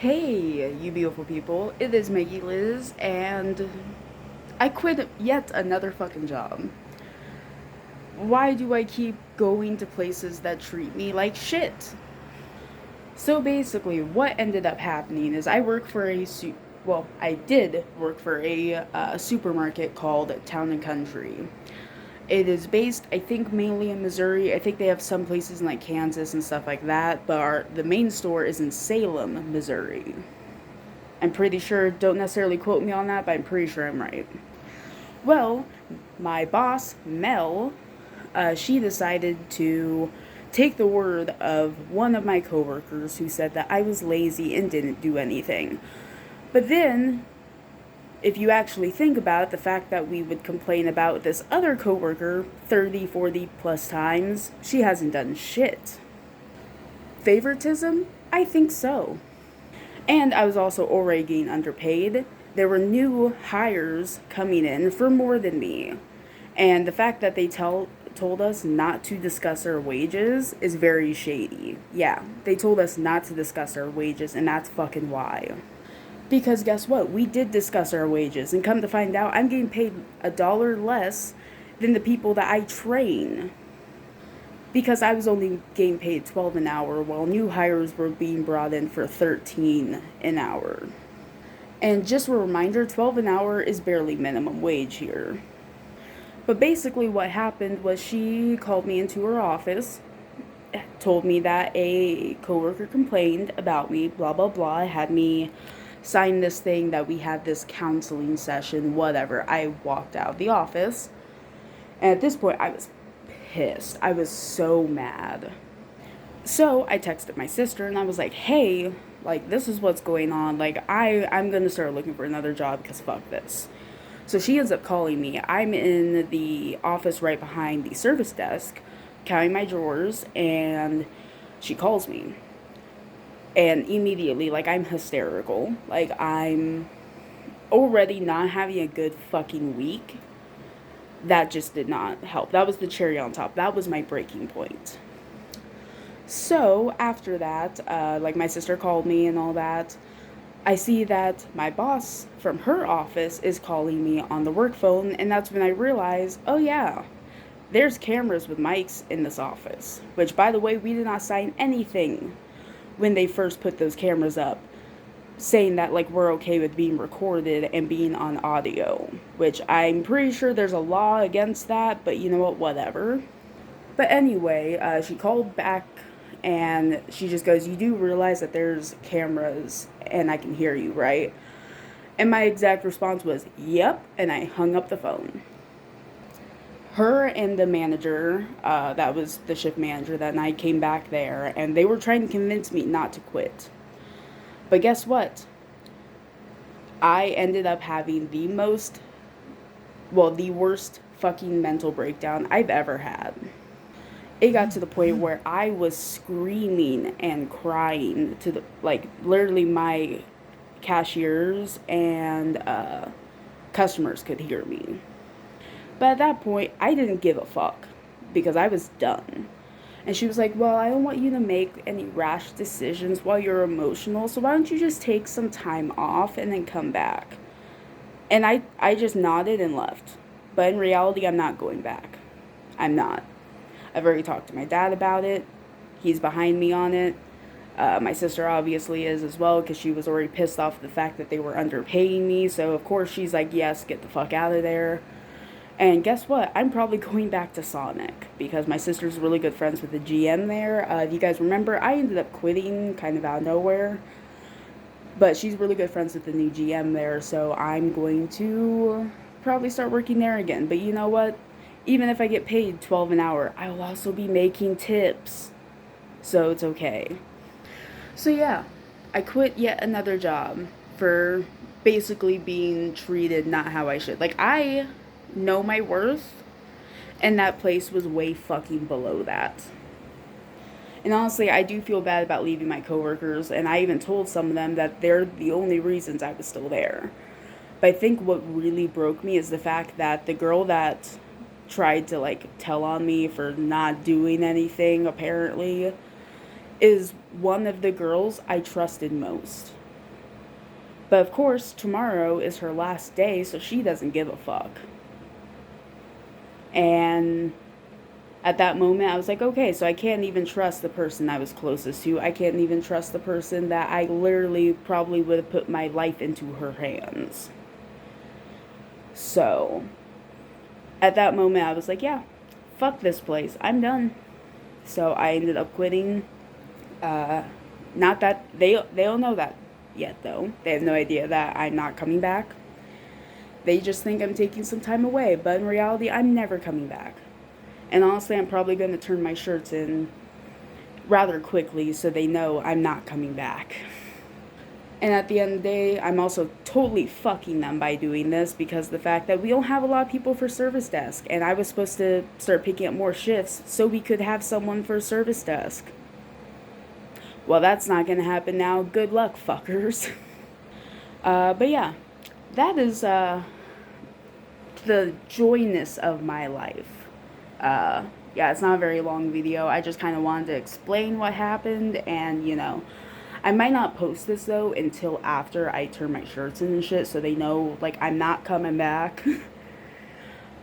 Hey, you beautiful people. It is Maggie Liz, and I quit yet another fucking job. Why do I keep going to places that treat me like shit? So basically, what ended up happening is I did work for a supermarket called Town and Country. It is based, I think, mainly in Missouri. I think they have some places in like Kansas and stuff like that, but the main store is in Salem, Missouri. I'm pretty sure, don't necessarily quote me on that, but I'm pretty sure I'm right. Well, my boss, Mel, she decided to take the word of one of my coworkers who said that I was lazy and didn't do anything. But then, if you actually think about it, the fact that we would complain about this other coworker 30, 40 plus times, she hasn't done shit. Favoritism? I think so. And I was also already getting underpaid. There were new hires coming in for more than me. And the fact that told us not to discuss our wages is very shady. Yeah, they told us not to discuss our wages, and that's fucking why. Because guess what? We did discuss our wages, and come to find out, I'm getting paid $1 less than the people that I train. Because I was only getting paid 12 an hour while new hires were being brought in for 13 an hour. And just a reminder, 12 an hour is barely minimum wage here. But basically what happened was she called me into her office, told me that a coworker complained about me, blah blah blah, had me sign this thing that we had this counseling session, whatever. I walked out of the office. And at this point I was pissed. I was so mad. So I texted my sister and I was like, hey, like, this is what's going on. Like, I'm going to start looking for another job because fuck this. So she ends up calling me. I'm in the office right behind the service desk, counting my drawers, and she calls me. And immediately, like, I'm hysterical. Like, I'm already not having a good fucking week. That just did not help. That was the cherry on top. That was my breaking point. So after that, like my sister called me and all that, I see that my boss from her office is calling me on the work phone, and that's when I realize, oh yeah, there's cameras with mics in this office. Which, by the way, we did not sign anything when they first put those cameras up, saying that like we're okay with being recorded and being on audio. Which I'm pretty sure there's a law against that, but you know what, whatever. But anyway, she called back and she just goes, you do realize that there's cameras and I can hear you, right? And my exact response was, yep. And I hung up the phone. Her and the manager, that was the shift manager that night, came back there and they were trying to convince me not to quit. But guess what? I ended up having the worst fucking mental breakdown I've ever had. It got to the point where I was screaming and crying to the, like, literally my cashiers and customers could hear me. But at that point, I didn't give a fuck because I was done. And she was like, well, I don't want you to make any rash decisions while you're emotional, so why don't you just take some time off and then come back? And I just nodded and left. But in reality, I'm not going back. I'm not. I've already talked to my dad about it. He's behind me on it. My sister obviously is as well because she was already pissed off at the fact that they were underpaying me. So, of course, she's like, yes, get the fuck out of there. And guess what? I'm probably going back to Sonic because my sister's really good friends with the GM there. If you guys remember, I ended up quitting kind of out of nowhere. But she's really good friends with the new GM there. So I'm going to probably start working there again. But you know what? Even if I get paid 12 an hour, I will also be making tips. So it's okay. So yeah, I quit yet another job for basically being treated not how I should. Like, I know my worth, and that place was way fucking below that. And honestly, I do feel bad about leaving my coworkers, and I even told some of them that they're the only reasons I was still there. But I think what really broke me is the fact that the girl that tried to like tell on me for not doing anything apparently is one of the girls I trusted most. But of course, tomorrow is her last day, so she doesn't give a fuck. And at that moment, I was like, okay, so I can't even trust the person I was closest to. I can't even trust the person that I literally probably would have put my life into her hands. So, at that moment, I was like, yeah, fuck this place. I'm done. So I ended up quitting. Not that they don't know that yet though. They have no idea that I'm not coming back. They just think I'm taking some time away, but in reality, I'm never coming back. And honestly, I'm probably going to turn my shirts in rather quickly so they know I'm not coming back. And at the end of the day, I'm also totally fucking them by doing this because the fact that we don't have a lot of people for service desk. And I was supposed to start picking up more shifts so we could have someone for service desk. Well, that's not going to happen now. Good luck, fuckers. But yeah, that is the joyness of my life. Yeah, it's not a very long video. I just kind of wanted to explain what happened, and I might not post this though until after I turn my shirts in and shit, so they know like I'm not coming back.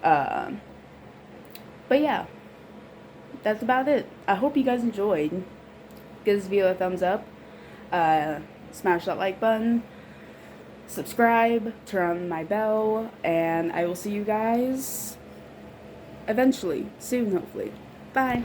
uh, but yeah, that's about it. I hope you guys enjoyed. Give this video a thumbs up. Smash that like button. Subscribe, turn on my bell, and I will see you guys eventually, soon hopefully. Bye.